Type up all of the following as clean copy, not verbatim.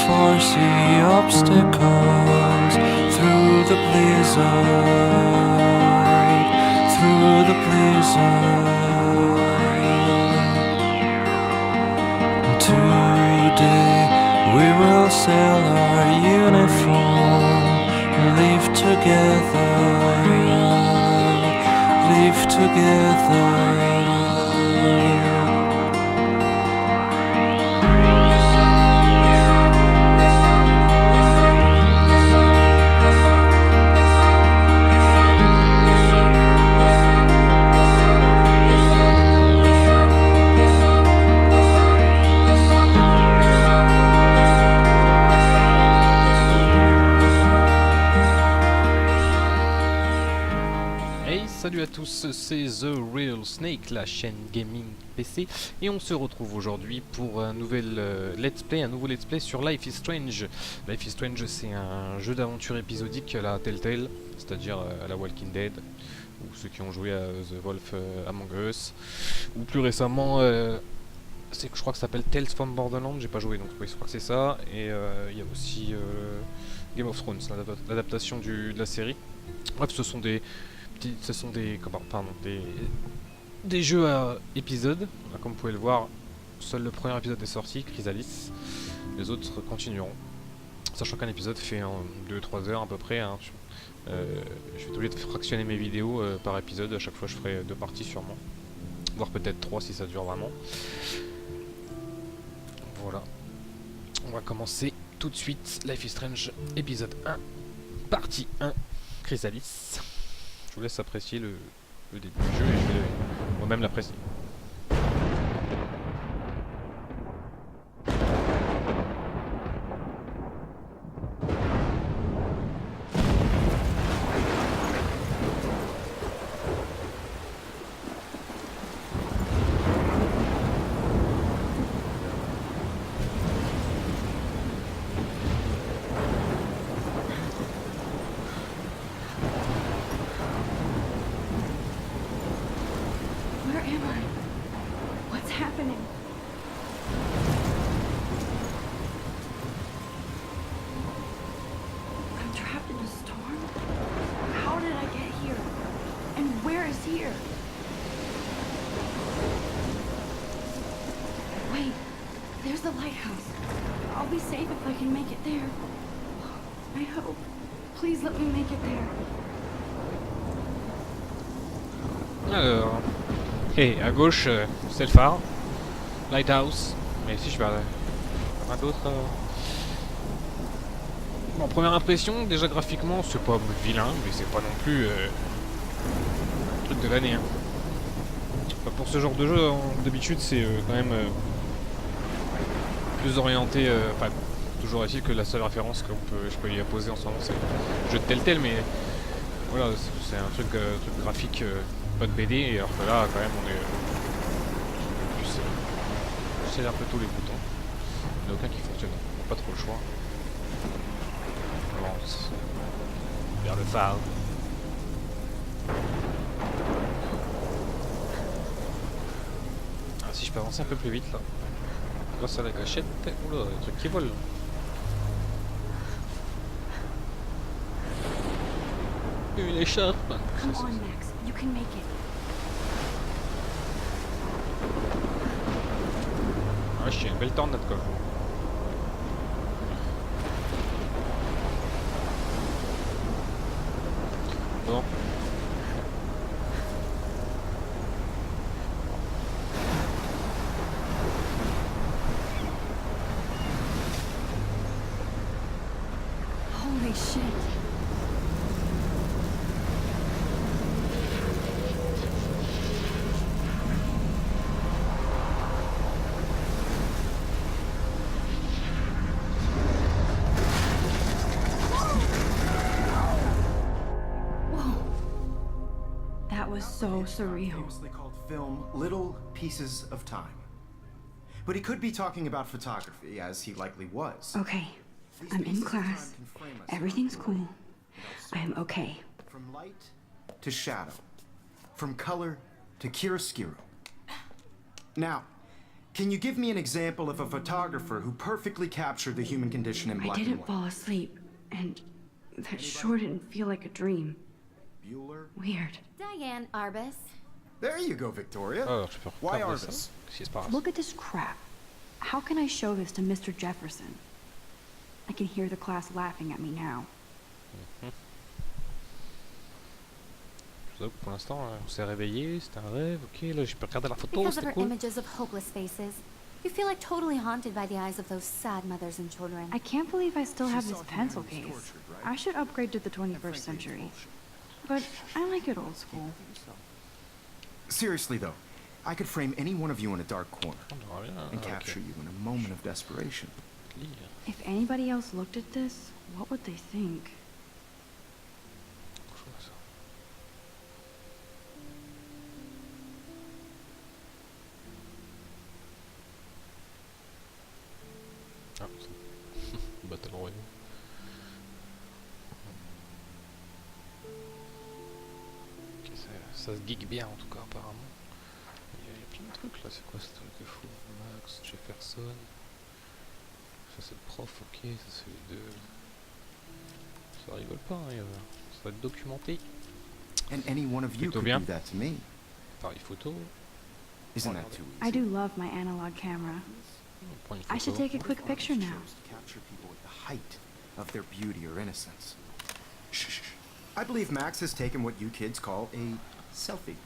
foresee obstacles through the blizzard, through the blizzard. Today we will sell our uniform, live together, live together. Salut à tous, c'est The Real Snake, la chaîne gaming PC, et on se retrouve aujourd'hui pour un nouvel let's play, un nouveau let's play sur Life is Strange. Life is Strange, c'est un jeu d'aventure épisodique à la Telltale, c'est-à-dire à la Walking Dead, ou ceux qui ont joué à The Wolf Among Us, ou plus récemment, je crois que ça s'appelle Tales from Borderlands, j'ai pas joué donc oui, je crois que c'est ça, et il y a aussi Game of Thrones, l'adaptation de la série. Bref, ce sont des jeux à épisodes. Comme vous pouvez le voir, seul le premier épisode est sorti, Chrysalis. Les autres continueront. Sachant qu'un épisode fait 2-3 heures à peu près. Hein. Je vais obligé de fractionner mes vidéos par épisode. À chaque fois, je ferai 2 parties sûrement. Voire peut-être 3 si ça dure vraiment. Voilà. On va commencer tout de suite. Life is Strange, épisode 1, partie 1, Chrysalis. Je vous laisse apprécier le début du jeu et je vais moi-même l'apprécier. There's the lighthouse. I'll be safe if I can make it there. I hope. Please let me make it there. Alors, et à gauche, c'est le phare, lighthouse. Mais ici, je vais rien d'autre. Bon, première impression, déjà graphiquement, c'est pas vilain, mais c'est pas non plus le truc de l'année. Hein. Enfin, pour ce genre de jeu, d'habitude, c'est quand même plus orienté. Enfin, toujours est-il que la seule référence que je peux y apposer en ce moment, c'est le jeu de Telltale, mais voilà, c'est un truc graphique. Pas de BD, et alors que là quand même on est plus c'est un peu tous les boutons. Il n'y en a aucun qui fonctionne, pas trop le choix. On avance vers le phare. Ah, si je peux avancer un peu plus vite là, grâce à la gâchette. Oula, des trucs qui volent. Une écharpe. Come on, Max. You can make it. Ah, j'ai une belle tornade quoi. Bon. Holy shit. So surreal. Famously called film Little Pieces of Time. But he could be talking about photography, as he likely was. Okay, I'm in class. Everything's cool. I am okay. From light to shadow. From color to chiaroscuro. Now, Can you give me an example of a photographer who perfectly captured the human condition in I black and didn't white? fall asleep, and that sure didn't feel like a dream. Bueller? Weird. Diane Arbus. There you go, Victoria. Alors, je peux Why reprendre ça. Arbus? Qu'est-ce qui se passe? Look at this crap. How can I show this to Mr. Jefferson? I can hear the class laughing at me now. Je vous avoue que pour l'instant, on s'est réveillé, c'était un rêve, ok, là je peux regarder la photo, Because of c'était her cool. images of hopeless faces, you feel like totally haunted by the eyes of those sad mothers and children. I can't believe I still have She this saw pencil humanity's case. tortured, right? I should upgrade to the 21st century. But I like it old school. Seriously, though, I could frame any one of you in a dark corner On verra bien, and ok. capture you in a moment of desperation. Lire. If anybody else looked at this, what would they think? Je vois ça. Ah, c'est Battle Royale. Ok, ça se geek bien en tout cas apparemment. Il y a plein de trucs là, c'est quoi ce truc de fou? Max, Jefferson. Ça c'est le prof, ok, ça c'est les deux. Ça rigole pas, hein, ça va être documenté. And any one of you Plutôt could bien. do that to me. Appareil photo. Isn't that too I easy? do love my analog camera. On prend une I should photo. take a quick picture now. Chose to capture people at the height of their beauty or innocence. Shh, shh, shh. I believe Max has taken what you kids call a selfie.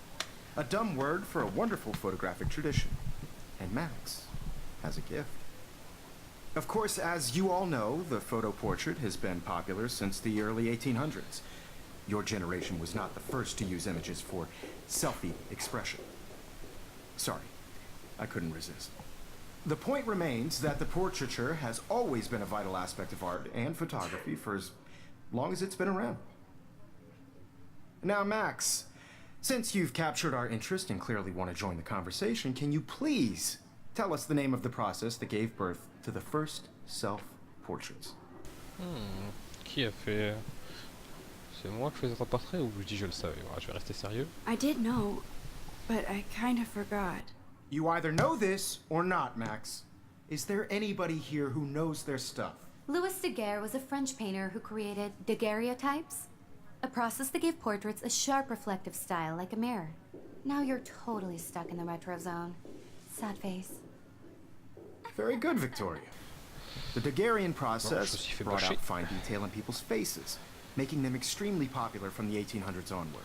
A dumb word for a wonderful photographic tradition. And Max has a gift. Of course, as you all know, the photo portrait has been popular since the early 1800s. Your generation was not the first to use images for selfie expression. Sorry, I couldn't resist. The point remains that the portraiture has always been a vital aspect of art and photography for as long as it's been around. Now, Max, since you've captured our interest and clearly want to join the conversation, can you please tell us the name of the process that gave birth to the first self-portraits? Qui a fait... C'est moi qui faisais le portrait ou je dis je le savais? Voilà, je vais rester sérieux. I did know, but I kind of forgot. You either know this or not, Max. Is there anybody here who knows their stuff? Louis Daguerre was a French painter who created daguerreotypes, a process that gave portraits a sharp reflective style like a mirror. Now you're totally stuck in the retro zone. Sad face. Very good, Victoria. The Daguerrean je process me suis fait brought bâcher. out fine detail in people's faces, making them extremely popular from the 1800s onward.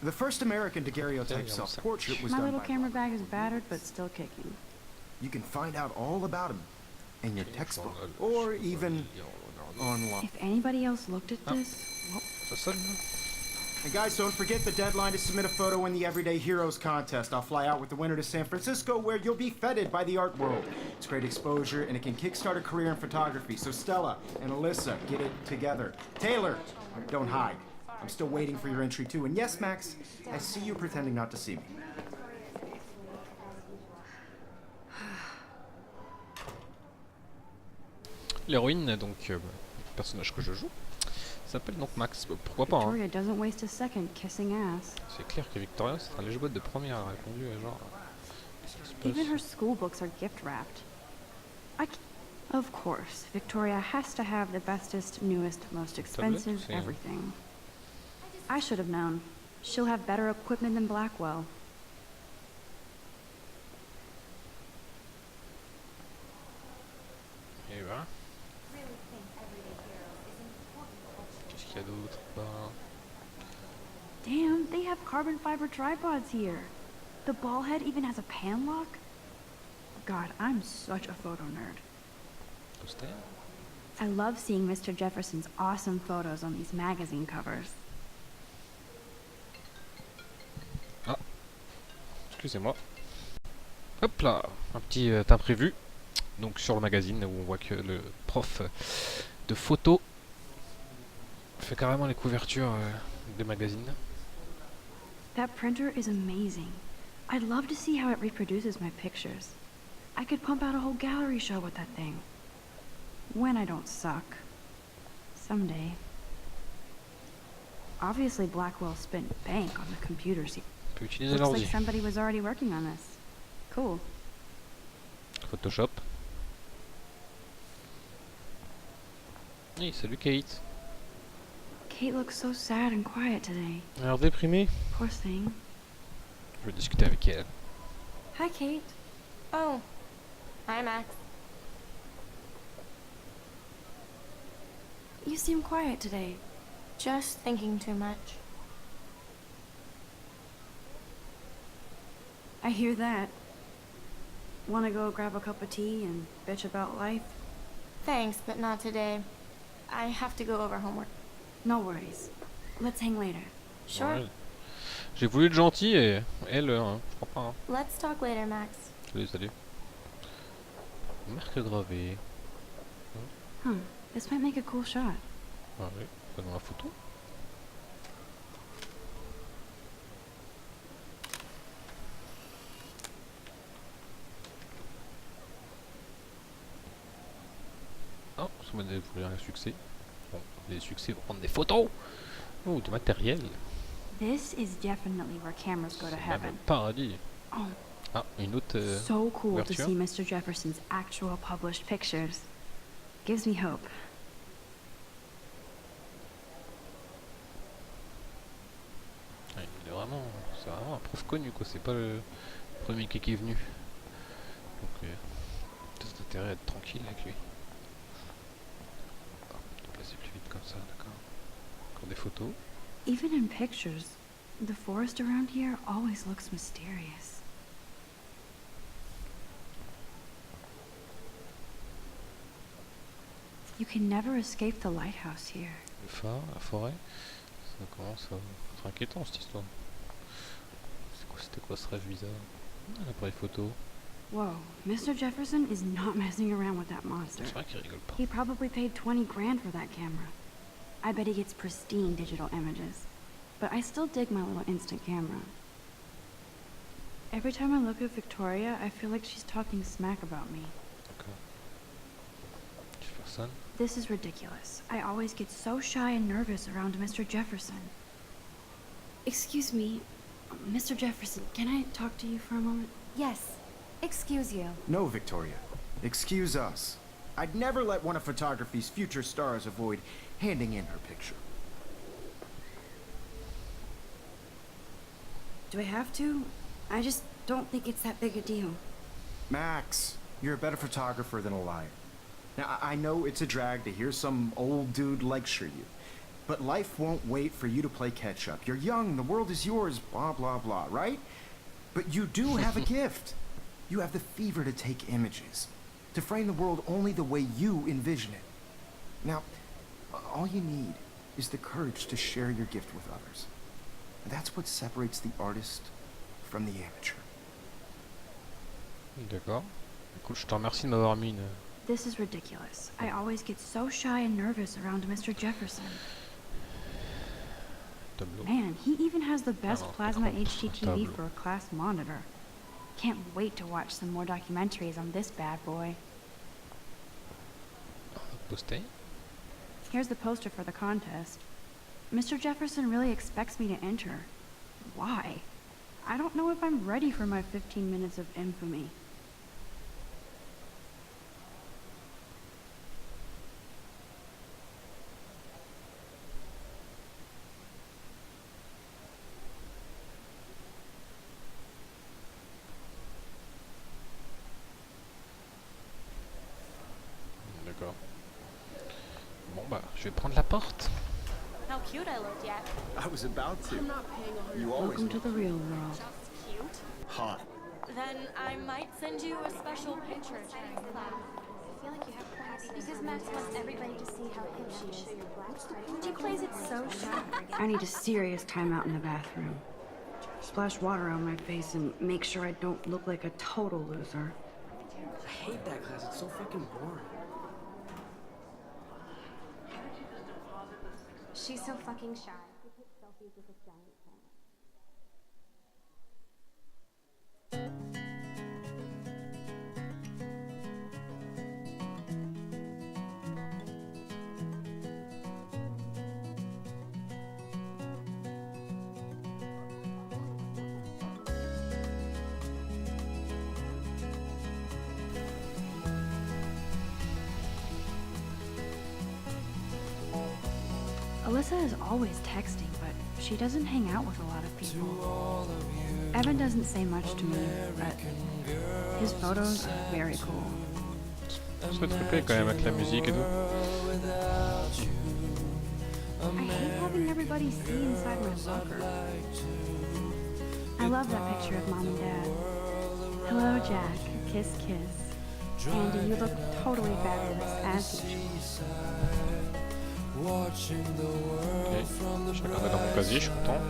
The first American daguerreotype self-portrait was My done little by camera bag is battered, but still kicking. You can find out all about him in your textbook, or even online. If anybody else looked at this, what? Ça sonne là? And guys, don't forget the deadline to submit a photo in the Everyday Heroes contest. I'll fly out with the winner to San Francisco, where you'll be feted by the art world. It's great exposure, and it can kickstart a career in photography. So Stella and Alyssa, get it together. Taylor, don't hide. I'm still waiting for your entry too. And yes, Max, I see you pretending not to see me. L'héroïne, donc le personnage que je joue, s'appelle donc Max. Pourquoi pas, hein? Victoria doesn't waste a second kissing ass. C'est clair que Victoria sera les jouets de première a répondu à genre. Qu'est-ce qui se passe? Even her school books are gift wrapped. Of course, Victoria has to have the bestest, newest, most expensive c'est- everything. I should have known. She'll have better equipment than Blackwell. Et voilà. Qu'est-ce qu'il y a d'autre? Bah, Damn, they have carbon fiber tripods here. The ball head even has a pan lock. God, I'm such a photo nerd. poster. I love seeing Mr. Jefferson's awesome photos on these magazine covers. Excusez-moi. Hop là, un petit imprévu. Donc sur le magazine où on voit que le prof de photo fait carrément les couvertures des magazines. That printer is amazing. I'd love to see how it reproduces my pictures. I could pump out a whole gallery show with that thing. When I don't suck. Someday. Obviously Blackwell spent bank on the computers. On peut utiliser Looks like l'ordi. somebody was already working on this. Cool. Photoshop. Hey, salut Kate. Kate looks so sad and quiet today. Alors déprimée? Poor thing. Je vais discuter avec elle. Hi, Kate. Oh. Hi, Max. You seem quiet today. Just thinking too much. I hear that. Wanna go grab a cup of tea and bitch about life? Thanks, but not today. I have to go over homework. No worries. Let's hang later. Sure. Ouais. J'ai voulu être gentil et elle, je crois pas. Hein. Let's talk later, Max. Salut, salut. Marque gravée. This might make a cool shot. Ah oui, pas dans la photo. Oh, ça m'a dévoilé un succès. Bon, les succès vont prendre des photos. Oh, du matériel. This is definitely where cameras go to C'est même le heaven. paradis. Oh, Ah, une autre. so cool to ouverture. see Mr. Jefferson's actual published pictures. Gives me hope. Ouais, il est vraiment, c'est vraiment un prof connu quoi. C'est pas le premier qui est venu. Donc, tout intérêt à être tranquille avec lui. Oh, déplacer plus vite comme ça, d'accord. Encore des photos. Even in pictures, the forest around here always looks mysterious. You can never escape the lighthouse here. Le phare, la forêt. Ça commence à être inquiétant cette histoire. C'était quoi ce rêve bizarre? Ah, l'appareil photo. Whoa, Mr. Jefferson is not messing around with that monster. C'est vrai qu'il rigole pas. He probably paid 20 grand for that camera. I bet he gets pristine digital images. But I still dig my little instant camera. Every time I look at Victoria, I feel like she's talking smack about me. D'accord. Jefferson. This is ridiculous. I always get so shy and nervous around Mr. Jefferson. Excuse me, Mr. Jefferson, can I talk to you for a moment? Yes. Excuse you. No, Victoria. Excuse us. I'd never let one of photography's future stars avoid handing in her picture. Do I have to? I just don't think it's that big a deal. Max, you're a better photographer than a liar. Now, I know it's a drag to hear some old dude lecture you, but life won't wait for you to play catch-up. You're young, the world is yours, blah, blah, blah, right? But you do have a gift. You have the fever to take images, to frame the world only the way you envision it. Now, all you need is the courage to share your gift with others. And that's what separates the artist from the amateur. D'accord. Écoute, je te remercie de m'avoir mis une. This is ridiculous. I always get so shy and nervous around Mr. Jefferson. Tableau. Man, he even has the best Oh, plasma écran HDTV tableau. for a class monitor. Can't wait to watch some more documentaries on this bad boy. Posté. Here's the poster for the contest. Mr. Jefferson really expects me to enter. Why? I don't know if I'm ready for my 15 minutes of infamy. D'accord. Bon bah, je vais prendre la porte. How cute I looked yet. I was about to. You always Welcome to the real world. Just cute. hot. Then I might send you a special picture during class. I feel like you have privacy because Max wants everybody to see how hip she is. She plays it so sharp. I need a serious timeout in the bathroom. Splash water on my face and make sure I don't look like a total loser. I hate that class. It's so fucking boring. She's so fucking shy. She takes selfies with a giant camera. Melissa is always texting, but she doesn't hang out with a lot of people. Evan doesn't say much to me, but his photos are very cool. C'est trippé quand même avec la musique et tout. I hate having everybody see inside my locker. I love that picture of Mom and Dad. Hello, Jack. Kiss, kiss. Andy, you look totally fabulous, as usual. Ok, je regardais dans mon casier, je suis content.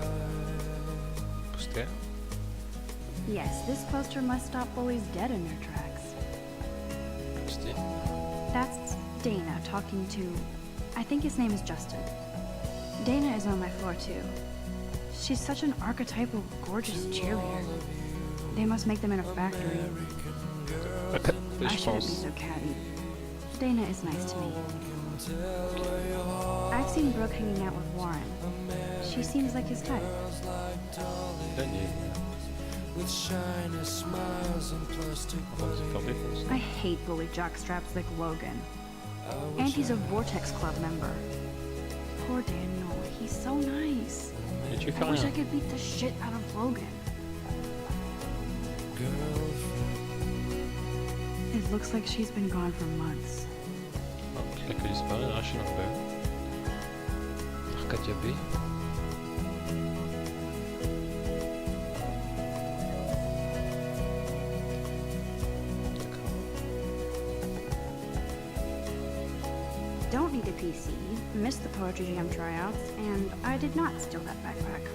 Poster. Yes, this poster must stop bullies dead in their tracks. Poster. That's Dana talking to... I think his name is Justin. Dana is on my floor, too. She's such an archetypal, gorgeous cheerleader. They must make them in a factory. I shouldn't be so catty. Dana is nice to me. I've seen Brooke hanging out with Warren. She seems like his type. Daniel. On va se faire défoncer. I hate bully jockstraps like Logan. And he's a Vortex Club member. Poor Daniel, he's so nice. Et tu fais I wish I rien. could beat the shit out of Logan. It looks like she's been gone for months. La que disparaît, Rachel Amber. Arcadia B. D'accord. Don't need a PC, missed the Poetry Jam tryouts, and I did not steal that backpack.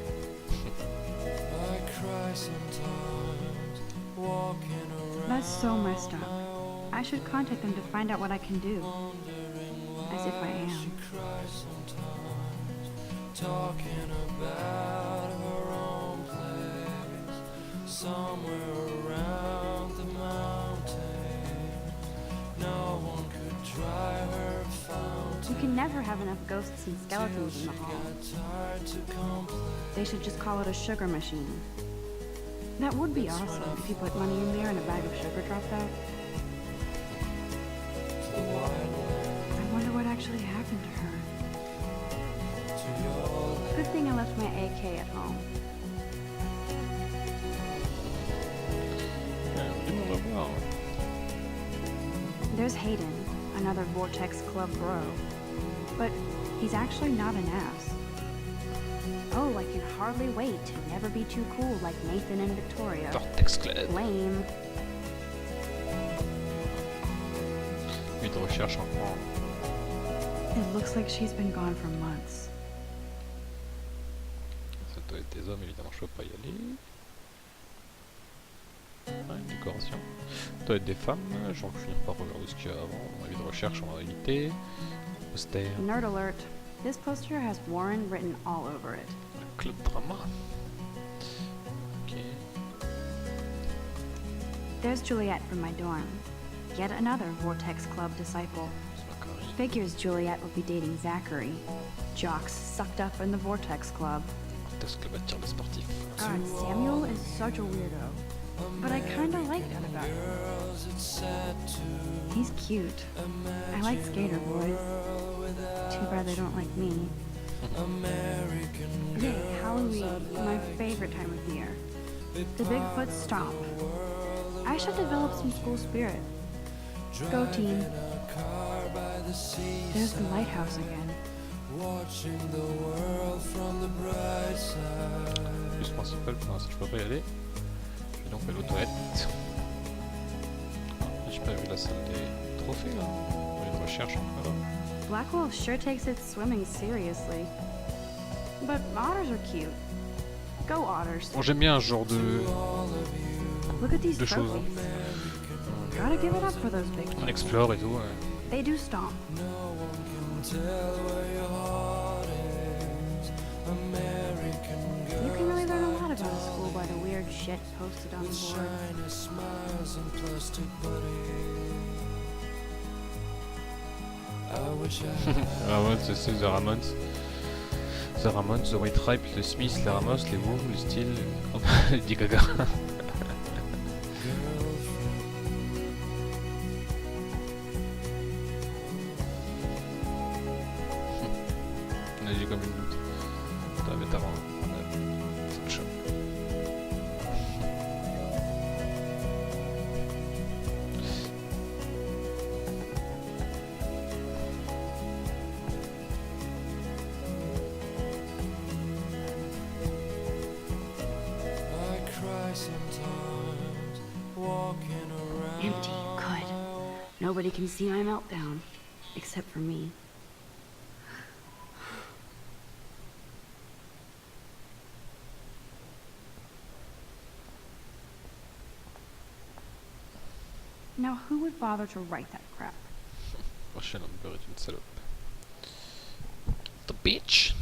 That's so messed up. I should contact them to find out what I can do. As if I am. Talking about her own place, somewhere around the mountain. No one could dry her fountain. You can never have enough ghosts and skeletons in the hall. Tired to complain. They should just call it a sugar machine. That would be awesome if you put money in there and a bag of sugar dropped out. I wonder what actually happened to her. Good thing I left my AK at home. On va voir. There's Hayden, another Vortex Club bro. But he's actually not an ass. Oh, I can hardly wait to never be too cool like Nathan and Victoria. Vortex Club. Lame. Lui de recherche encore. It looks like she's been gone for months. Ça doit être des hommes, évidemment, je peux pas y aller. Ah, une décoration. Ça doit être des femmes, je vais finir par regarder ce qu'il y a avant. Avis de recherche en réalité. Poster. Nerd alert. This poster has Warren written all over it. Club drama. Ok. There's Juliet from my dorm. Yet another Vortex Club disciple. C'est pas carré. Figures Juliet will be dating Zachary. Jocks sucked up in the Vortex Club. Vortex Club attire les sportifs. God, Samuel is such a weirdo. But I kinda like that about him. He's cute. I like skater boys. Too bad they don't like me. Yay, Halloween, my favorite time of year. The Bigfoot Stomp. I should develop some school spirit. Go team. There's the lighthouse again. Plus principal, pour l'instant je peux pas y aller. Je vais donc aller aux toilettes. J'ai pas vu la salle des trophées là. Avis de recherche encore. Blackwell sure takes its swimming seriously. But otters are cute. Go otters. Bon, j'aime bien ce genre de Look at these choses. trophies. Gotta give it up for those big On ones. explore et tout. They do stomp. You can really learn a lot about a school by the weird shit posted on the board. Ramones, c'est The Ramones. The Ramones, The White Stripe, les Smiths, les Ramos, les Who, les Steel, les Gaga. On a dit comme une Empty. Good. Nobody can see my meltdown. Except for me. Now who would bother to write that crap? Prochaine Amber est une salope. The bitch.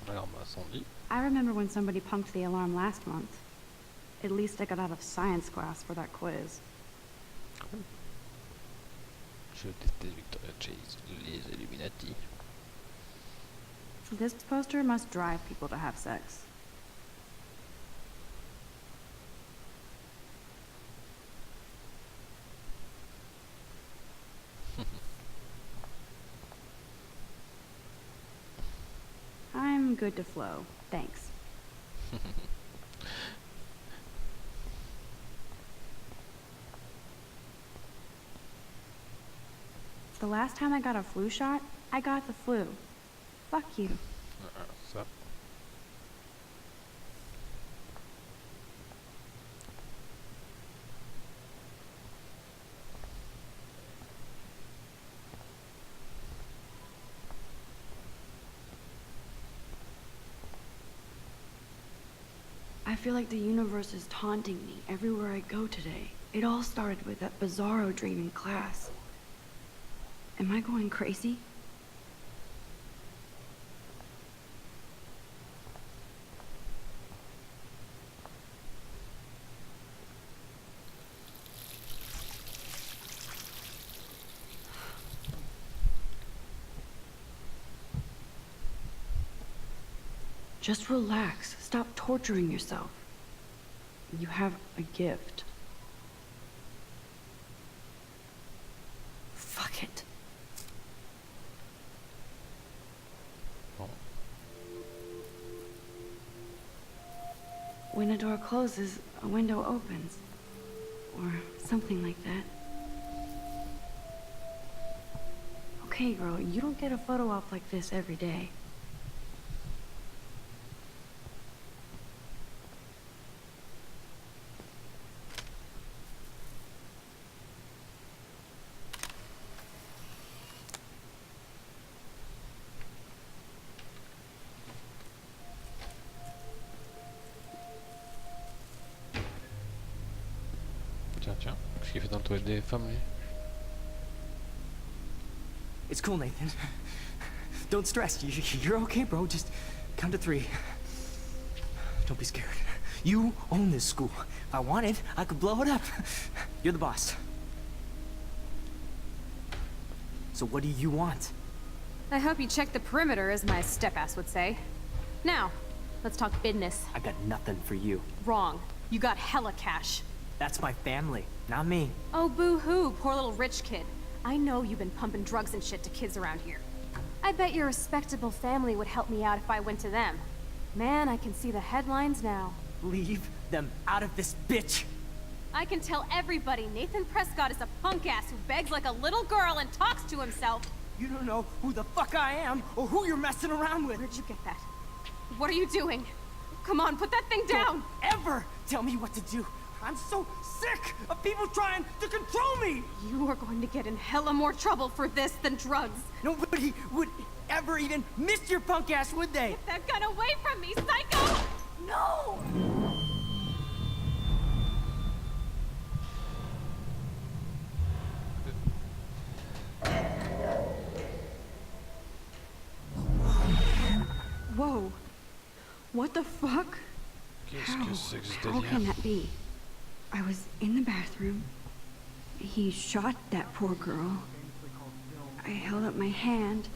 Alarme incendie. I remember when somebody punked the alarm last month. At least I got out of science class for that quiz. Je déteste Victoria Chase, les Illuminati. This poster must drive people to have sex. I'm good to flow. Thanks. The last time I got a flu shot, I got the flu. Fuck you. Ça. I feel like the universe is taunting me everywhere I go today. It all started with that bizarro dream in class. Am I going crazy? Just relax. Stop torturing yourself. You have a gift. Fuck it. Bon. When a door closes, a window opens. Or something like that. Okay, girl, you don't get a photo op like this every day. Tiens, qu'est-ce qu'il fait dans le toilette des femmes, lui? It's cool, Nathan. Don't stress. You're okay, bro. Just count to 3. Don't be scared. You own this school. If I wanted, I could blow it up. You're the boss. So what do you want? I hope you check the perimeter, as my step-ass would say. Now, let's talk business. I got nothing for you. Wrong. You got hella cash. That's my family, not me. Oh, boo-hoo, poor little rich kid. I know you've been pumping drugs and shit to kids around here. I bet your respectable family would help me out if I went to them. Man, I can see the headlines now. Leave them out of this bitch. I can tell everybody Nathan Prescott is a punk ass who begs like a little girl and talks to himself. You don't know who the fuck I am or who you're messing around with. Where'd you get that? What are you doing? Come on, put that thing down! Don't ever tell me what to do. I'm so sick of people trying to control me! You are going to get in hella more trouble for this than drugs. Nobody would ever even miss your punk ass, would they? Get that gun away from me, psycho! No! Whoa. What the fuck? Qu'est-ce que c'est que ce How délire? can that be? I was in the bathroom. He shot that poor girl. I held up my hand.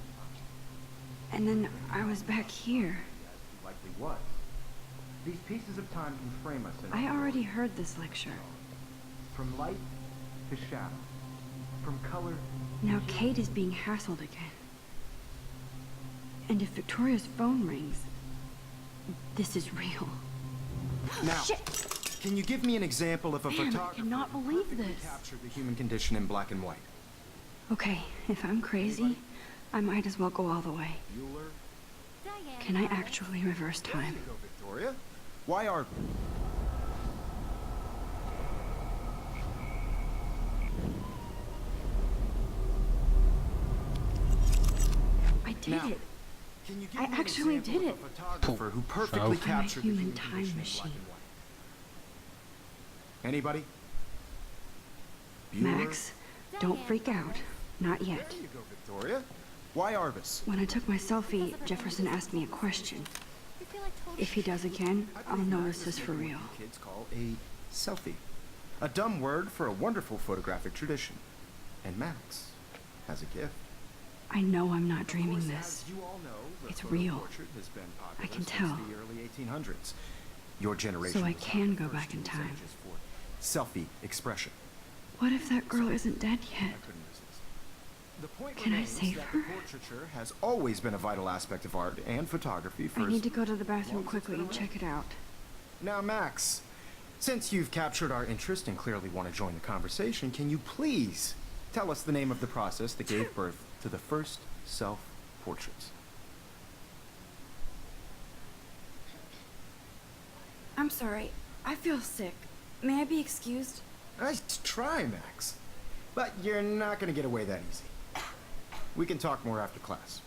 And then I was back here. Likely was. These pieces of time can frame us in I already heard this lecture. from light to shadow, from color. Now Kate is being hassled again. And if Victoria's phone rings, this is real. Now, Shit! can you give me an example of a Damn, I photographer cannot who believe perfectly this. captured the human condition in black and white? Okay, if I'm crazy, I might as well go all the way. Bueller? Can I actually reverse time? Go, Victoria. Why are... I did Now, it. Can you give I me an actually example did of a photographer who perfectly I'm a captured the human human time condition in machine. black and white? Anybody? Bueller? Max, don't freak out. Not yet. There you go, Victoria. Why Arbus? When I took my selfie, Jefferson asked me a question. If he does again, I'll know this is for real. What kids call a selfie. A dumb word for a wonderful photographic tradition. And Max has a gift. I know I'm not Of dreaming course, this. as you all know, the It's photo real. portrait has been popular I can since tell. the early 1800s. Your generation So I was can not the go first back to in use time. images for selfie expression. What if that girl isn't dead I yet? couldn't resist. The point Can I remains save that her? the portraiture has always been a vital aspect of art and photography for I as need to go to the bathroom long as it's quickly been and around. check it out. Now, Max, since you've captured our interest and clearly want to join the conversation, can you please tell us the name of the process that gave birth to the first self-portraits? I'm sorry. I feel sick. May I be excused? Nice try, Max. But you're not going to get away that easy. We can talk more after class.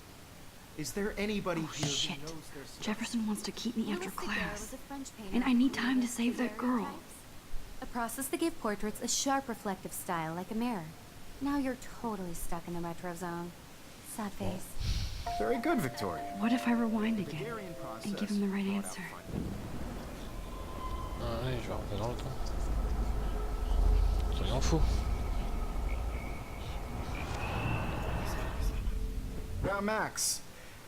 Is there anybody Oh, here shit. who knows their stuff? Jefferson wants to keep me after Louis Daguerre class. was a French painter And I who need time to created save that girl. daguerreotypes, a process that gave portraits a sharp reflective style like a mirror. Now you're totally stuck in the retro zone. Sad face. Very good, Victoria. What if I rewind again Daguerrean process and give him the right brought out answer? fine- Ah ouais, je vais rentrer dans le temps. Soyons fous. Now, Max,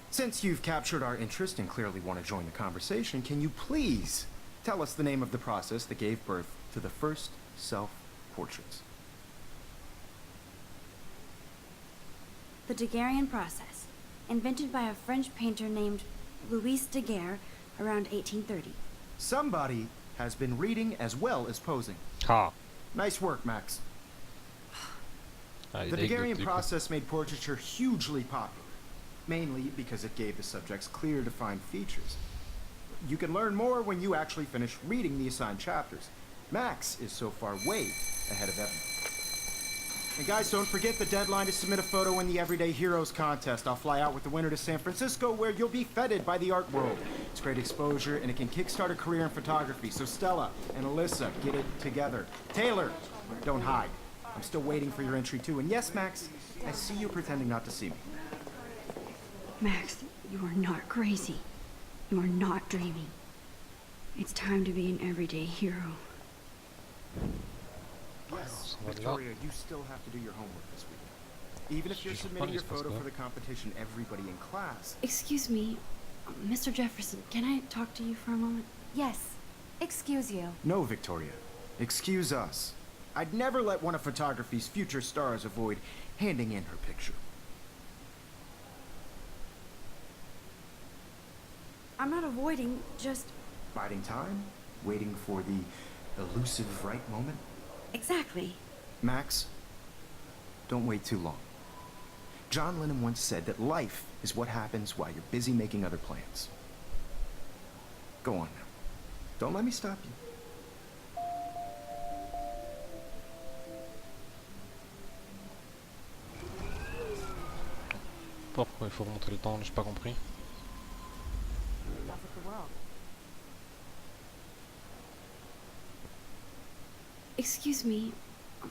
since you've captured our interest and clearly want to join the conversation, can you please tell us the name of the process that gave birth to the first self-portraits? The Daguerrean process, invented by a French painter named Louis Daguerre around 1830. Somebody has been reading as well as posing. Ah, Nice work, Max. ah, The il est Daguerrean du coup. process made portraiture hugely popular, mainly because it gave the subjects clear, defined features. You can learn more when you actually finish reading the assigned chapters. Max is so far way ahead of everyone. And guys, don't forget the deadline to submit a photo in the Everyday Heroes contest. I'll fly out with the winner to San Francisco, where you'll be feted by the art world. It's great exposure, and it can kickstart a career in photography. So Stella and Alyssa, get it together. Taylor, don't hide. I'm still waiting for your entry too. And yes, Max, I see you pretending not to see me. Max, you are not crazy. You are not dreaming. It's time to be an everyday hero. Yes, va de là. Victoria, you still have to do your homework this weekend. Even if you're Je comprends, submitting il your se passe photo quoi? for the competition, everybody in class. Excuse me, Mr. Jefferson, can I talk to you for a moment? Yes. Excuse you. No, Victoria. Excuse us. I'd never let one of photography's future stars avoid handing in her picture. I'm not avoiding, just... Biding time, waiting for the elusive right moment. Exactly. Max, don't wait too long. John Lennon once said that life is what happens while you're busy making other plans. Go on now. Don't let me stop you. Pourquoi il faut remonter le temps? J'ai pas compris. Love with the world. Excuse me,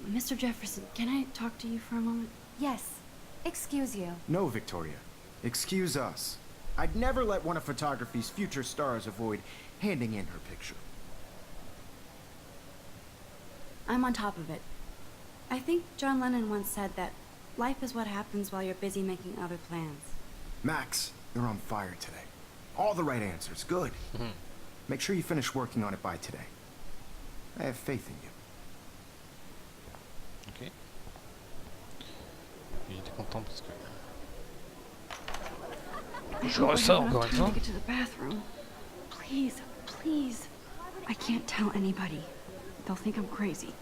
Mr. Jefferson, can I talk to you for a moment? Yes. Excuse you. No, Victoria. Excuse us. I'd never let one of photography's future stars avoid handing in her picture. I'm on top of it. I think John Lennon once said that life is what happens while you're busy making other plans. Max, you're on fire today. All the right answers. Good. Make sure you finish working on it by today. I have faith in you. Ok. Il était content parce que... I Je hope I ressors have encore enough une time fois. to get to the bathroom. Please, please. I can't tell anybody. They'll think I'm crazy.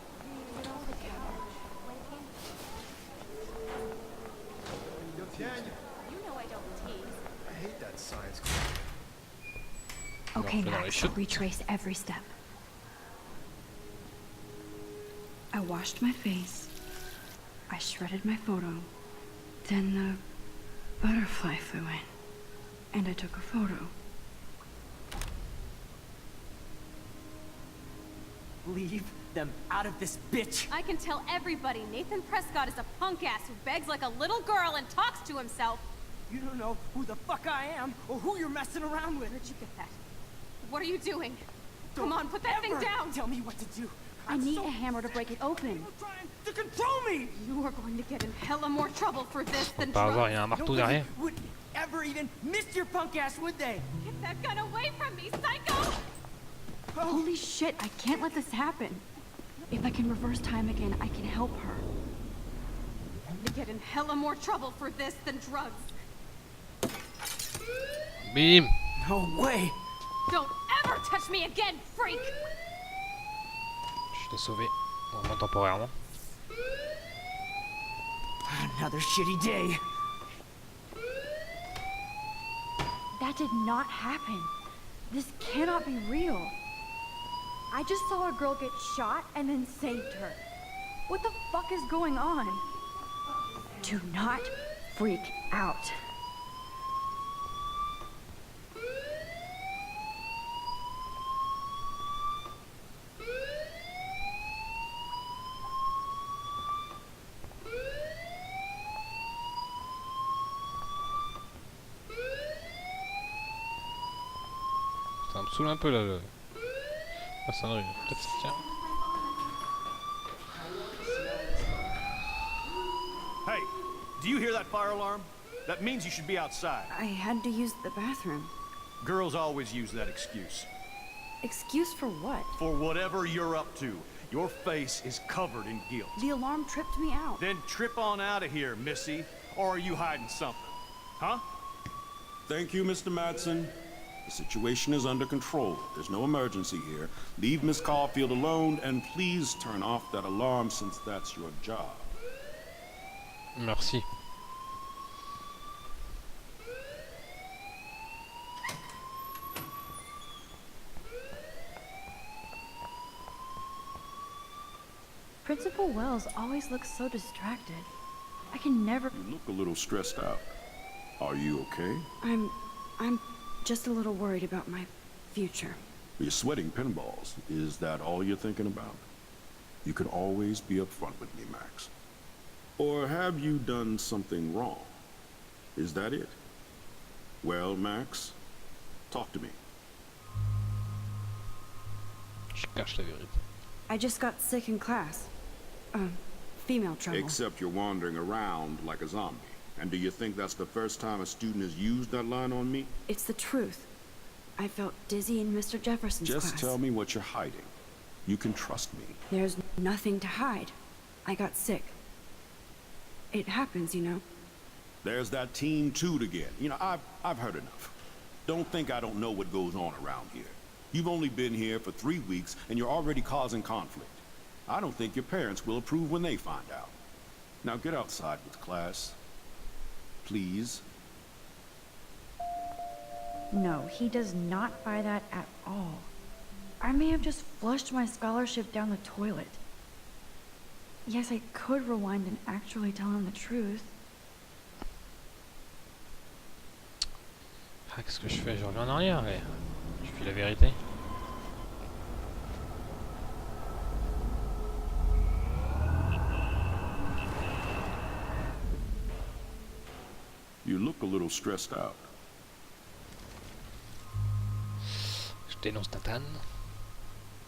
Daniel, You know I don't tease. I hate that science class. Okay, dans les Max, chutes. retrace every step. I washed my face. I shredded my photo. Then the butterfly flew in. And I took a photo. Leave them out of this bitch. I can tell everybody Nathan Prescott is a punk ass who begs like a little girl and talks to himself. You don't know who the fuck I am or who you're messing around with. Where'd you get that? What are you doing? Come on, put that thing Ever down! Tell me what to do. I need a hammer to break it open. You're trying to control me. You are going to get in hella more trouble for this than Par hasard, il y drugs. a un marteau Nobody derrière. would ever even miss your punk ass, would they? Get that gun away from me, psycho! Holy shit, I can't let this happen. If I can reverse time again, I can help her. To get in hella more trouble for this than drugs. Bim. No way. Don't ever touch me again, freak! Je t'ai sauvé, au moins temporairement. Another shitty day. That did not happen. This cannot be real. I just saw a girl get shot and then saved her. What the fuck is going on? Do not freak out. Ça me saoule un peu là. La sonnerie. Peut-être tiens. Hey, do you hear that fire alarm? That means you should be outside. I had to use the bathroom. Girls always use that excuse. Excuse for what? For whatever you're up to, your face is covered in guilt. The alarm tripped me out. Then trip on out of here, Missy. Or are you hiding something? Huh? Thank you, Mr. Madsen. The situation is under control. There's no emergency here. Leave Miss Caulfield alone, and please turn off that alarm since that's your job. Merci. Principal Wells always looks so distracted. I can never... You look a little stressed out. Are you okay? I'm just a little worried about my future. You're sweating pinballs. Is that all you're thinking about? You can always be upfront with me, Max. Or have you done something wrong? Is that it? Well, Max, talk to me. Je cache la vérité. I just got sick in class. Female trouble. Except you're wandering around like a zombie. And do you think that's the first time a student has used that line on me? It's the truth. I felt dizzy in Mr. Jefferson's class. Just tell me what you're hiding. You can trust me. There's nothing to hide. I got sick. It happens, you know. There's that teen toot again. You know, I've heard enough. Don't think I don't know what goes on around here. You've only been here for 3 weeks, and you're already causing conflict. I don't think your parents will approve when they find out. Now get outside with class. Please. No, he does not buy that at all. I may have just flushed my scholarship down the toilet. Yes, I could rewind and actually tell him the truth. Ah, qu'est-ce que je fais? Je reviens en arrière et je fais la vérité. You look a little stressed out. Je dénonce Nathan.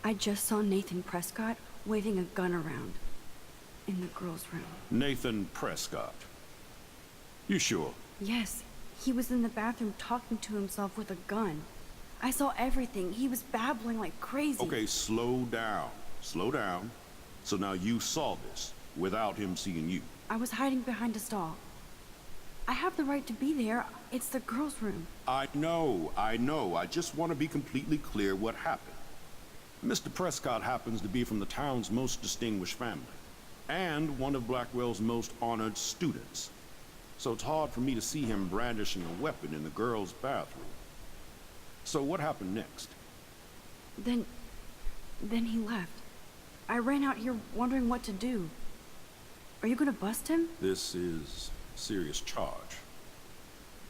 I just saw Nathan Prescott waving a gun around in the girls' room. Nathan Prescott. You sure? Yes, he was in the bathroom talking to himself with a gun. I saw everything. He was babbling like crazy. Okay, slow down. Slow down. So now you saw this without him seeing you. I was hiding behind a stall. I have the right to be there. It's the girls' room. I know. I just want to be completely clear what happened. Mr. Prescott happens to be from the town's most distinguished family, and one of Blackwell's most honored students. So it's hard for me to see him brandishing a weapon in the girls' bathroom. So what happened next? Then he left. I ran out here wondering what to do. Are you gonna bust him? This is a serious charge.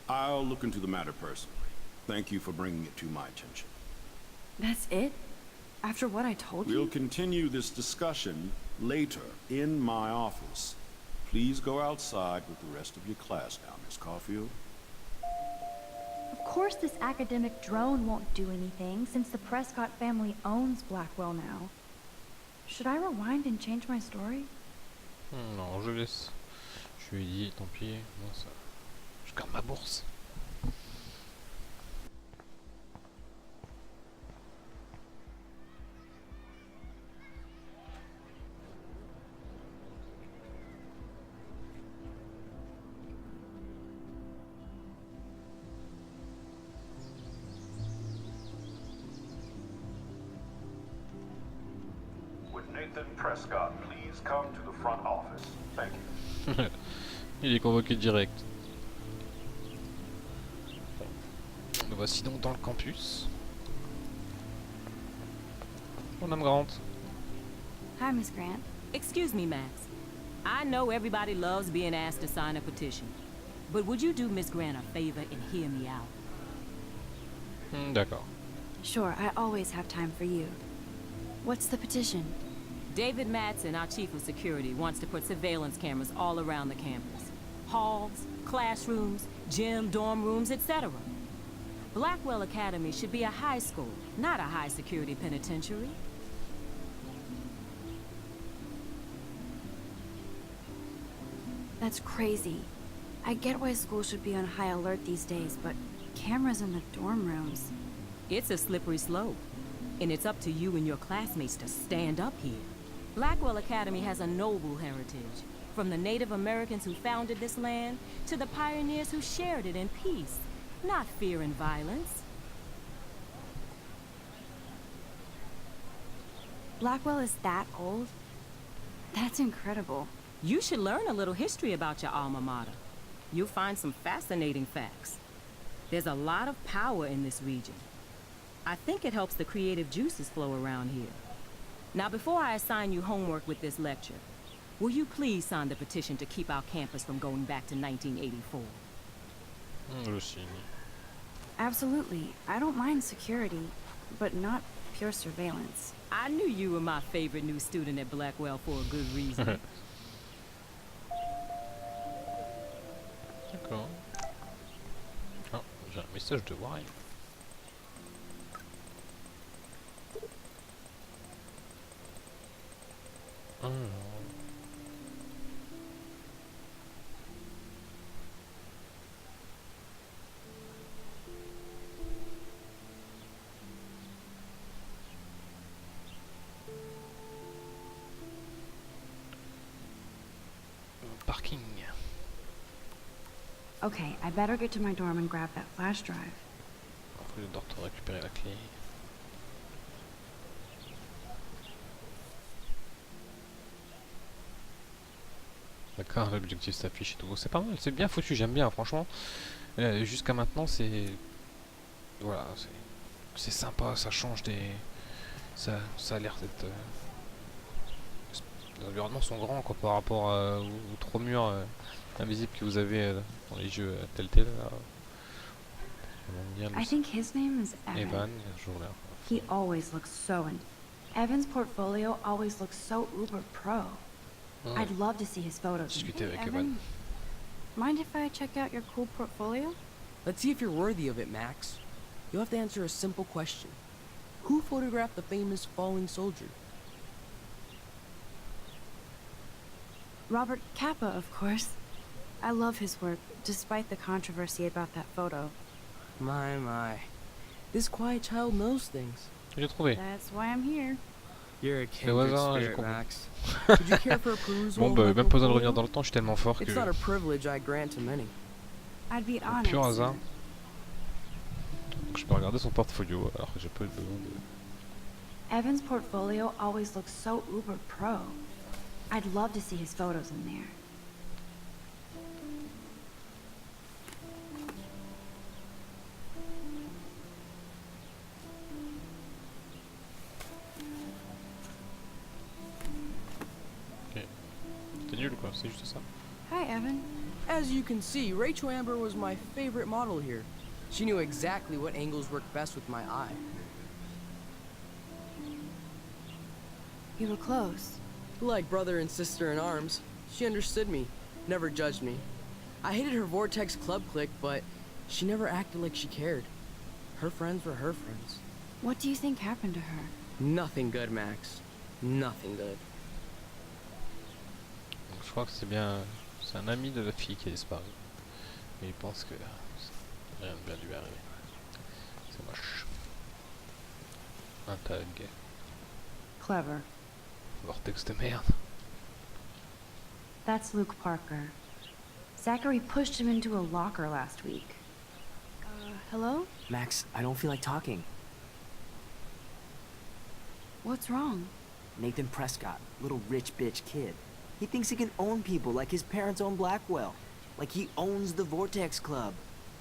I'll look into the matter personally. Thank you for bringing it to my attention. That's it? After what I told you? We'll continue this discussion later in my office. Please go outside with the rest of your class now, Miss Caulfield. Of course this academic drone won't do anything, since the Prescott family owns Blackwell now. Should I rewind and change my story? Non, je laisse. Je lui ai dit, tant pis, moi ça. Je garde ma bourse. Would Nathan Prescott please come to the front office? Thank you. Il est convoqué direct. Nous voici donc dans le campus. Madame Grant. Hi, Miss Grant. Excuse me, Max. I know everybody loves being asked to sign a petition, but would you do Miss Grant a favor and hear me out? D'accord. Sure, I always have time for you. What's the petition? David Matson, our chief of security, wants to put surveillance cameras all around the campus. Halls, classrooms, gym, dorm rooms, etc. Blackwell Academy should be a high school, not a high-security penitentiary. That's crazy. I get why schools should be on high alert these days, but cameras in the dorm rooms... It's a slippery slope, and it's up to you and your classmates to stand up here. Blackwell Academy has a noble heritage, from the Native Americans who founded this land to the pioneers who shared it in peace, not fear and violence. Blackwell is that old? That's incredible. You should learn a little history about your alma mater. You'll find some fascinating facts. There's a lot of power in this region. I think it helps the creative juices flow around here. Now, before I assign you homework with this lecture, will you please sign the petition to keep our campus from going back to 1984? Je signe. Absolutely. I don't mind security, but not pure surveillance. I knew you were my favorite new student at Blackwell for a good reason. D'accord. Oh, j'ai un message de Warren. Parking. Okay, I better get to my dorm and grab that flash drive. Faut que je dois récupérer la clé. D'accord, l'objectif s'affiche et tout. C'est pas mal, c'est bien foutu, j'aime bien, franchement. Jusqu'à maintenant, c'est... Voilà, c'est sympa, ça change des... Ça a l'air d'être... Les environnements sont grands quoi, par rapport aux 3 murs invisibles que vous avez dans les jeux Telltale. I think his name is Evan. Evan, toujours là. He always looks so... Evan's portfolio always looks so uber pro. I'd love to see his photos. Discuter avec Evan, Evan. mind if I check out your cool portfolio? Let's see if you're worthy of it, Max. You'll have to answer a simple question. Who photographed the famous falling soldier? Robert Capa, of course. I love his work, despite the controversy about that photo. My. This quiet child knows things. J'ai trouvé. That's why I'm here. You're a Le kindred hasard, j'ai spirit, compris. Max. Would you care for a perusal Bon of bah my même pas besoin de portfolio? revenir dans le temps, je suis tellement fort que... It's not a privilege I grant to many. I'd be honest. Pur hasard. Donc je peux regarder son portfolio alors que j'ai pas eu besoin de... Evan's portfolio always looks so uber pro. I'd love to see his photos in there. nul quoi, c'est juste ça. Hi, Evan. As you can see, Rachel Amber was my favorite model here. She knew exactly what angles worked best with my eye. You were close. Like brother and sister in arms, she understood me, never judged me. I hated her Vortex Club clique, but she never acted like she cared. Her friends were her friends. What do you think happened to her? Nothing good, Max. Nothing good. Donc, je crois que c'est bien... C'est un ami de la fille qui a disparu. Mais il pense que rien de bien lui est arrivé. C'est moche. Un tag. Clever. Vortex de merde. That's Luke Parker. Zachary pushed him into a locker last week. Hello? Max, I don't feel like talking. What's wrong? Nathan Prescott, little rich bitch kid. He thinks he can own people like his parents own Blackwell. Like he owns the Vortex Club.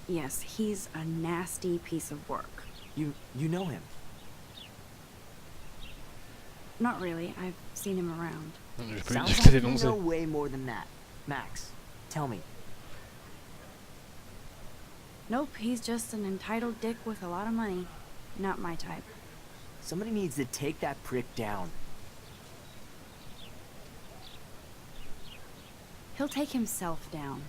Yes, he's a nasty piece of work. You know him? Not really. I've seen him around. Sounds like you know way more than that. Max, tell me. Nope, he's just an entitled dick with a lot of money. Not my type. Somebody needs to take that prick down. He'll take himself down.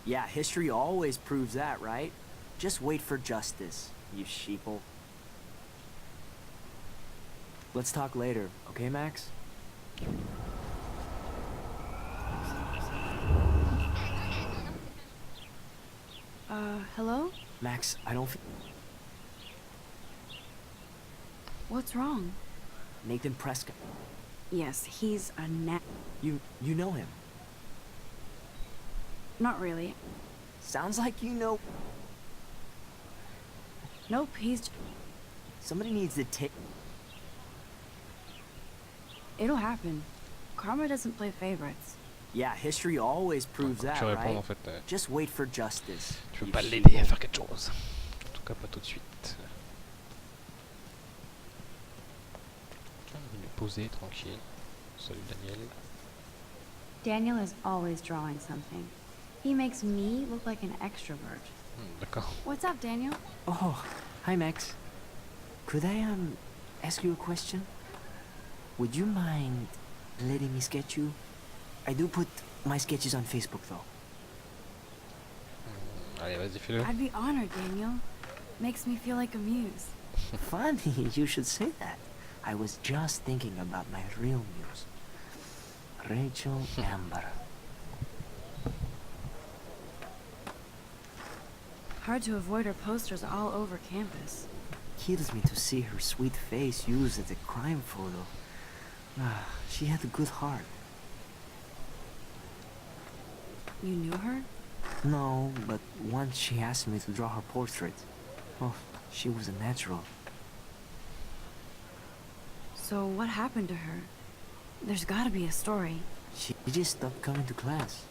Yeah, history always proves that, right? Just wait for justice, you sheeple. Let's talk later, okay, Max? Hello? Max, I don't What's wrong? Nathan Prescott. Yes, he's a You know him? Not really. Sounds like you know. Nope, he's... Somebody needs to take... It'll happen. Karma doesn't play favorites. Yeah, history always proves that, right? En fait, Just wait for justice. tu peux pas l'aider à faire quelque chose. En tout cas, pas tout de suite. Il est posé, tranquille. Salut Daniel. Daniel is always drawing something. He makes me look like an extrovert. D'accord. What's up, Daniel? Oh, hi Max. Could I, ask you a question? Would you mind letting me sketch you? I do put my sketches on Facebook, though. Allez, vas-y, fais-le. I'd be honored, Daniel. Makes me feel like a muse. Funny, you should say that. I was just thinking about my real muse. Rachel Amber. Hard to avoid her posters all over campus. Kills me to see her sweet face used as a crime photo. Ah, she had a good heart. You knew her? No, but once she asked me to draw her portrait. Oh, she was a natural. So what happened to her? There's gotta be a story. She just stopped coming to class.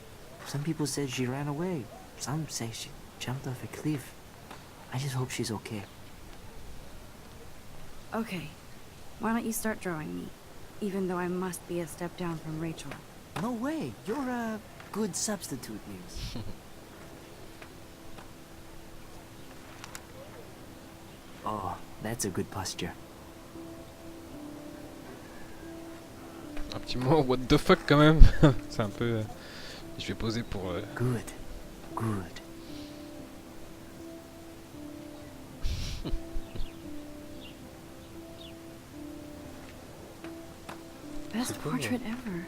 Some people said she ran away. Some say she jumped off a cliff. I just hope she's okay. Okay. Why don't you start drawing me? Even though I must be a step down from Rachel. No way. You're a good substitute, Muse. Oh, that's a good posture. Un petit mot what the fuck quand même. C'est un peu... Je vais poser pour... Good. Good. Best portrait ever.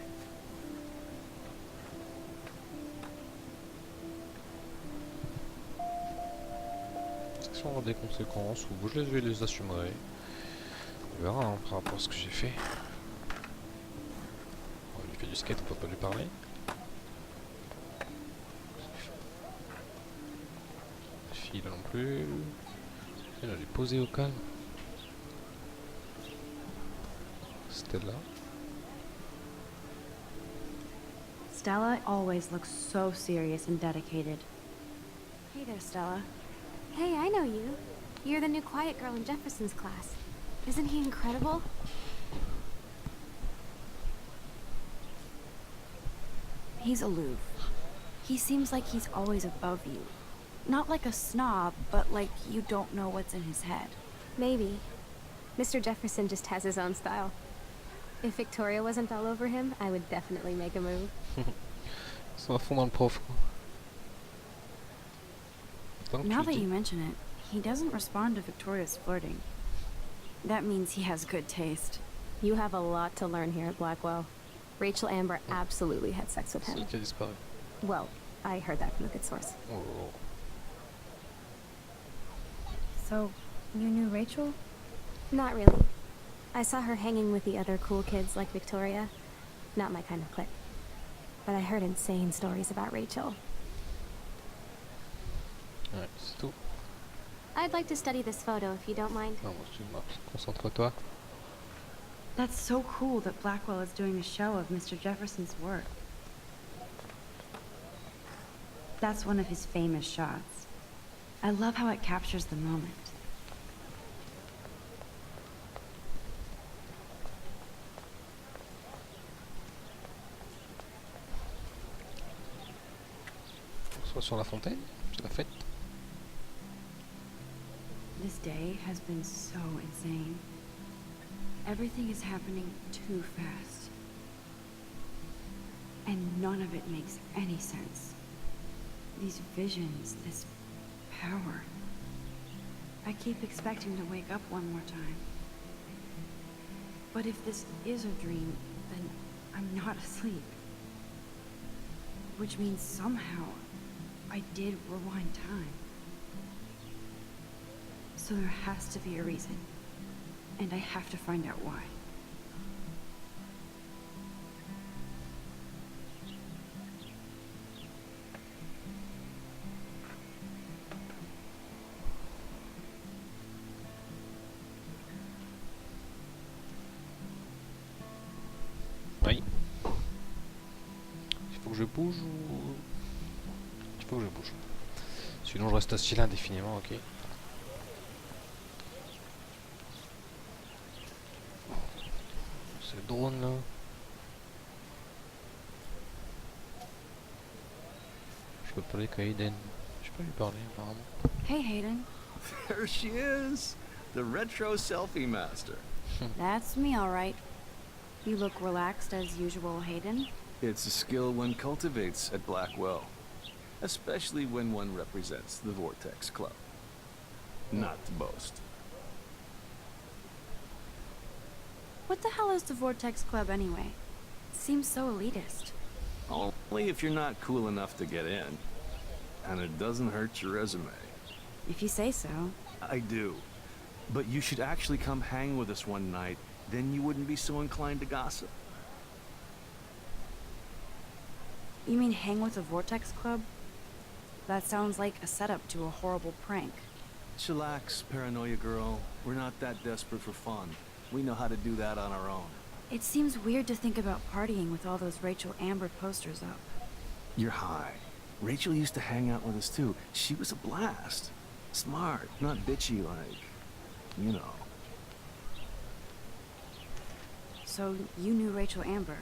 Si on aura des conséquences, ou je les assumerai. On verra hein, par rapport à ce que j'ai fait. On lui fait du skate, on peut pas lui parler. La fille là non plus. Elle est posée au calme. Stella. Stella always looks so serious and dedicated. Hey there, Stella. Hey, I know you. You're the new quiet girl in Jefferson's class. Isn't he incredible? He's aloof. He seems like he's always above you. Not like a snob, but like you don't know what's in his head. Maybe. Mr. Jefferson just has his own style. If Victoria wasn't all over him, I would definitely make a move. Ils sont à fond dans le prof, quoi. Tant que Now tu that dis. you mention it, he doesn't respond to Victoria's flirting. That means he has good taste. You have a lot to learn here at Blackwell. Rachel Amber absolutely had sex with him. Celui qui a disparu. Well, I heard that from a good source. Oh. So, you knew Rachel? Not really. I saw her hanging with the other cool kids like Victoria. Not my kind of clique. But I heard insane stories about Rachel. Ouais, c'est tout. I'd like to study this photo if you don't mind. Non, excuse-moi. Concentre-toi. That's so cool that Blackwell is doing a show of Mr. Jefferson's work. That's one of his famous shots. I love how it captures the moment. Soit sur la fontaine, c'est la fête. This day has been so insane. Everything is happening too fast. And none of it makes any sense. These visions, this power. I keep expecting to wake up one more time. But if this is a dream, then I'm not asleep. Which means somehow I did rewind time. So there has to be a reason. And I have to find out why. Oui. Il faut que je bouge ou... Il faut que je bouge. Sinon je reste assis là indéfiniment, ok. C'est le drone là. Je peux parler avec Hayden. Je peux lui parler apparemment. Hey, Hayden. There she is, the retro selfie master. That's me, all right. You look relaxed as usual, Hayden. It's a skill one cultivates at Blackwell, especially when one represents the Vortex Club. Not to boast. What the hell is the Vortex Club anyway? It seems so elitist. Only if you're not cool enough to get in. And it doesn't hurt your resume. If you say so. I do. But you should actually come hang with us one night, then you wouldn't be so inclined to gossip. You mean hang with the Vortex Club? That sounds like a setup to a horrible prank. Chillax, paranoia girl. We're not that desperate for fun. We know how to do that on our own. It seems weird to think about partying with all those Rachel Amber posters up. You're high. Rachel used to hang out with us too. She was a blast. Smart, not bitchy like, you know. So you knew Rachel Amber?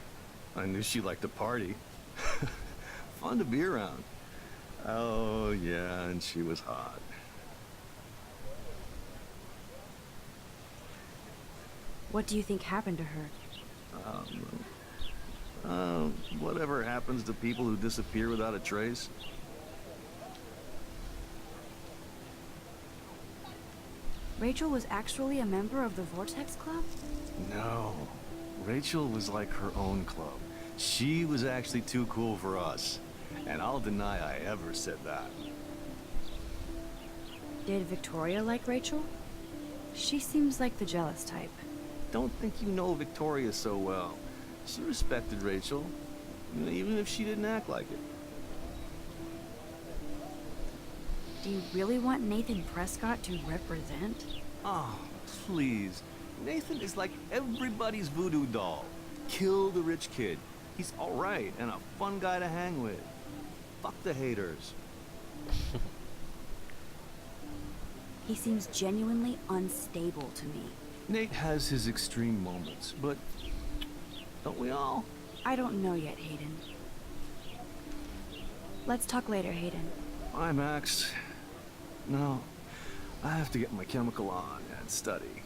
I knew she liked to party. Fun to be around. Oh yeah, and she was hot. What do you think happened to her? Whatever happens to people who disappear without a trace. Rachel was actually a member of the Vortex Club? No. Rachel was like her own club. She was actually too cool for us. And I'll deny I ever said that. Did Victoria like Rachel? She seems like the jealous type. Don't think you know Victoria so well. She respected Rachel, even if she didn't act like it. Do you really want Nathan Prescott to represent? Oh, please. Nathan is like everybody's voodoo doll. Kill the rich kid. He's alright and a fun guy to hang with. Fuck the haters. He seems genuinely unstable to me. Nate has his extreme moments, but don't we all? I don't know yet, Hayden. Let's talk later, Hayden. Bye, Max. No, I have to get my chemical on and study.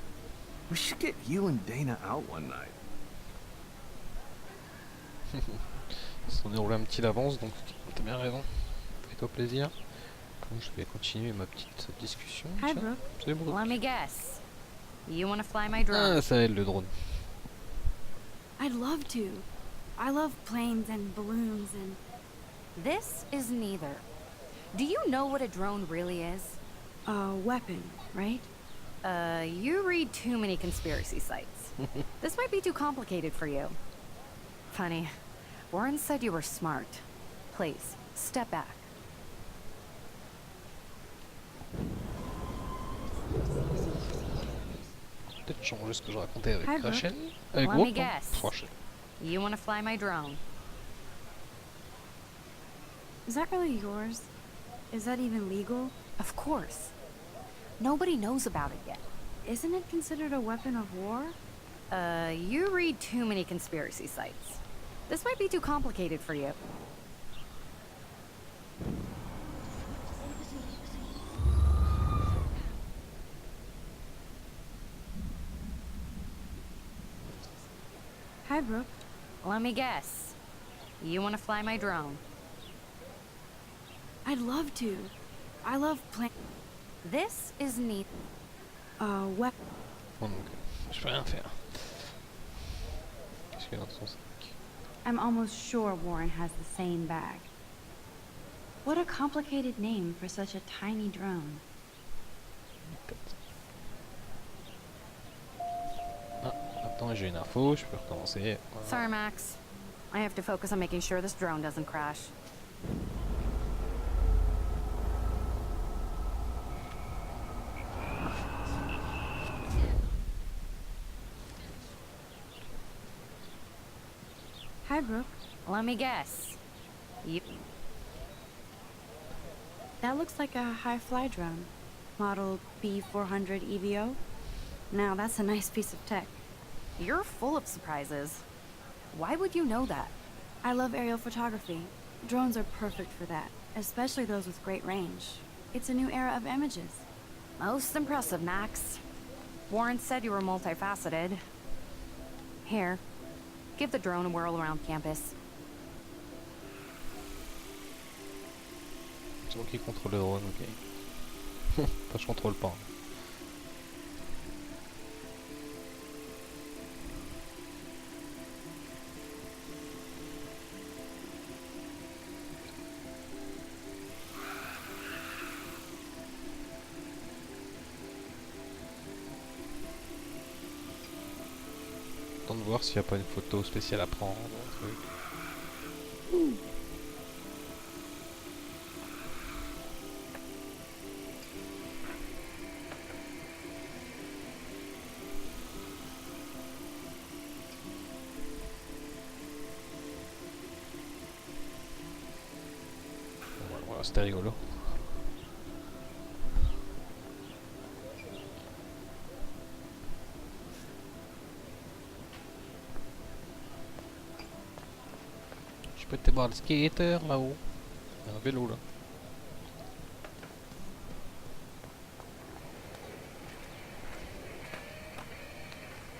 We should get you and Dana out one night. On déroule un petit d'avance, donc t'as bien raison. Fais-toi plaisir. Donc, je vais continuer ma petite discussion. Hi, Tiens, Brooke. c'est Brooke. Let me guess. You want to fly my drone? Ah, ça aide le drone. I'd love to. I love planes and balloons and... This is neither. Do you know what a drone really is? A weapon, right? You read too many conspiracy sites. This might be too complicated for you. Funny. Warren said you were smart. Please, step back. Peut-être changer ce que je racontais avec Hi, Brooke. Rachel. Avec Let me Brooke, non guess. Rachel. You want to fly my drone? Is that really yours? Is that even legal? Of course. Nobody knows about it yet. Isn't it considered a weapon of war? You read too many conspiracy sites. This might be too complicated for you. Hi, Brooke. Let me guess. You want to fly my drone? I'd love to. I love planes. This is neat. Weapon. Bon, donc, je peux rien faire. Qu'est-ce qu'il y a dans son sac? I'm almost sure Warren has the same bag. What a complicated name for such a tiny drone. Ah, attends, j'ai une info, je peux recommencer. Voilà. Sorry, Max. I have to focus on making sure this drone doesn't crash. Hi, Brooke. Let me guess. You... That looks like a high-fly drone. Model B400 EVO. Now, that's a nice piece of tech. You're full of surprises. Why would you know that? I love aerial photography. Drones are perfect for that, especially those with great range. It's a new era of images. Most impressive, Max. Warren said you were multifaceted. Here, give the drone a whirl around campus. C'est moi qui contrôle le drone, ok. Enfin, je contrôle pas. Attends de voir s'il n'y a pas une photo spéciale à prendre, un truc. Voilà, c'était rigolo. Je peux te voir le skater là-haut. Il y a un vélo là.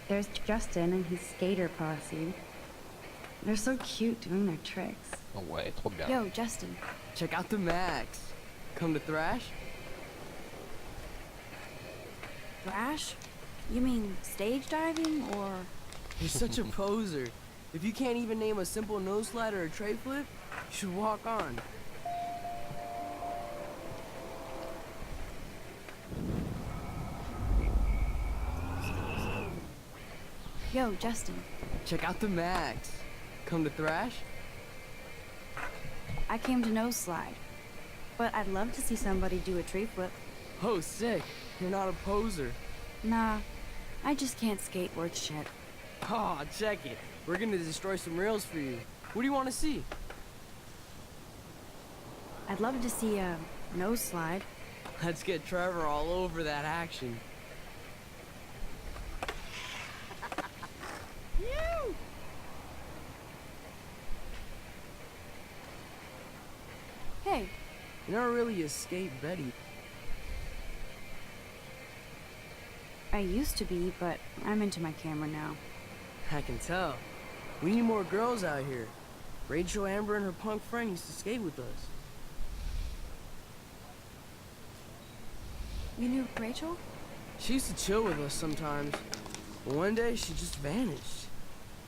There's Justin and his skater posse. They're so cute doing their tricks. Oh ouais, trop bien. Yo, Justin. Check out the Max. Come to thrash? Thrash? You mean stage diving or... You're such a poser. If you can't even name a simple nose slide or a tray flip, you should walk on. Yo, Justin. Check out the Max. Come to thrash? I came to nose slide. But I'd love to see somebody do a tree flip. Oh, sick. You're not a poser. Nah, I just can't skate worth shit. Aw, check it. We're gonna destroy some rails for you. What do you want to see? I'd love to see a nose slide. Let's get Trevor all over that action. You never really escaped Betty. I used to be, but I'm into my camera now. I can tell. We need more girls out here. Rachel, Amber, and her punk friend used to skate with us. You knew Rachel? She used to chill with us sometimes. But one day, she just vanished.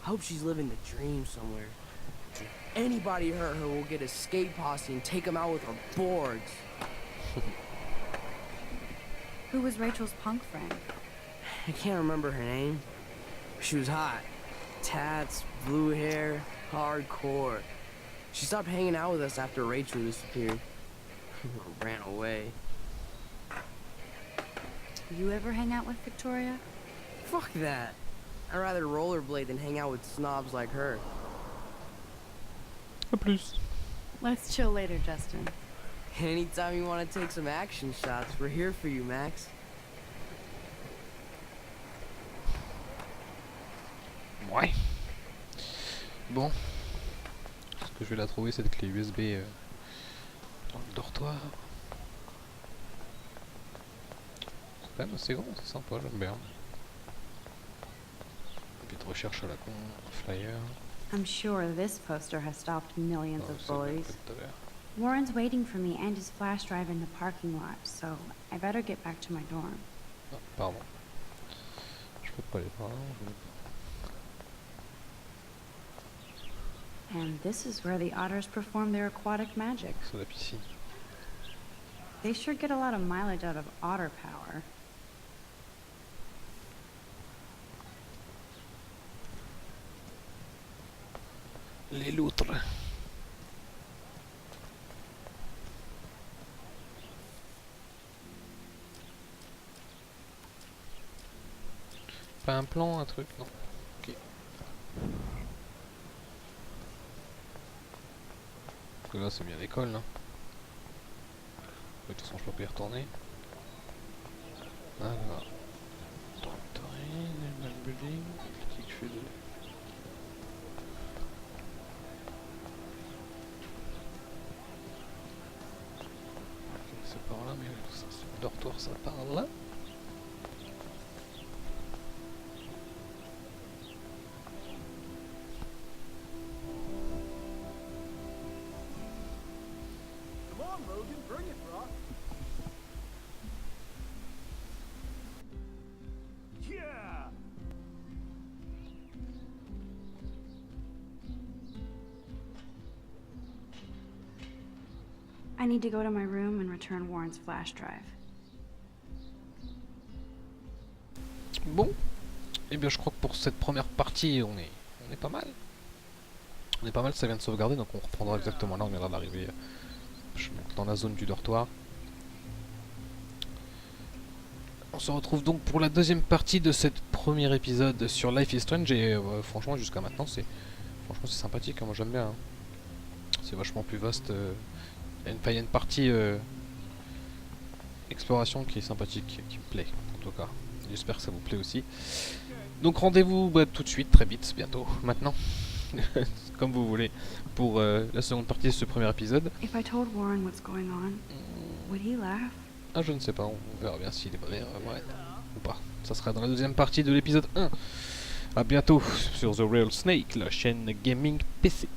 I hope she's living the dream somewhere. If anybody hurt her, we'll get a skate posse and take them out with our boards. Who was Rachel's punk friend? I can't remember her name. She was hot. Tats, blue hair, hardcore. She stopped hanging out with us after Rachel disappeared. Ran away. You ever hang out with Victoria? Fuck that. I'd rather rollerblade than hang out with snobs like her. A plus. Let's chill later, Justin. Anytime you want to take some action shots, we're here for you, Max. Ouais. Bon. Ce que je vais la trouver, cette clé USB dans le dortoir. C'est quand même assez grand, c'est sympa, j'aime bien. Petite recherche à la con, flyer. I'm sure this poster has stopped millions Oh, of c'est bien bullies. fait tout à l'heure. Warren's waiting for me and his flash drive in the parking lot, so I better get back to my dorm. Ah, pardon. Je peux pas aller par là. And this is where the otters perform their aquatic magic. C'est la piscine. They sure get a lot of mileage out of otter power. Les loutres. Pas un plan, un truc, non. Ok. Parce que là c'est bien l'école, là. De toute façon je peux pas y retourner. Alors. Dormitory, animal building, critique fait de... C'est par là, mais ça, c'est le dortoir, ça part là. Come on, Logan, bring it, Brock. Yeah! I need to go to my room and return Warren's flash drive. Bon, et bien je crois que pour cette première partie on est pas mal. On est pas mal, ça vient de sauvegarder, donc on reprendra exactement là, on viendra d'arriver dans la zone du dortoir. On se retrouve donc pour la deuxième partie de cette premier épisode sur Life is Strange et franchement jusqu'à maintenant c'est sympathique, hein, moi j'aime bien. Hein. C'est vachement plus vaste. Il y a une partie exploration qui est sympathique, qui me plaît en tout cas. J'espère que ça vous plaît aussi. Donc rendez-vous tout de suite, très vite, bientôt, maintenant, comme vous voulez, pour la seconde partie de ce premier épisode. If I told Warren what's going on, would he laugh? Ah, je ne sais pas, on verra bien s'il est vrai ou pas. Ça sera dans la deuxième partie de l'épisode 1. A bientôt sur The Real Snake, la chaîne gaming PC.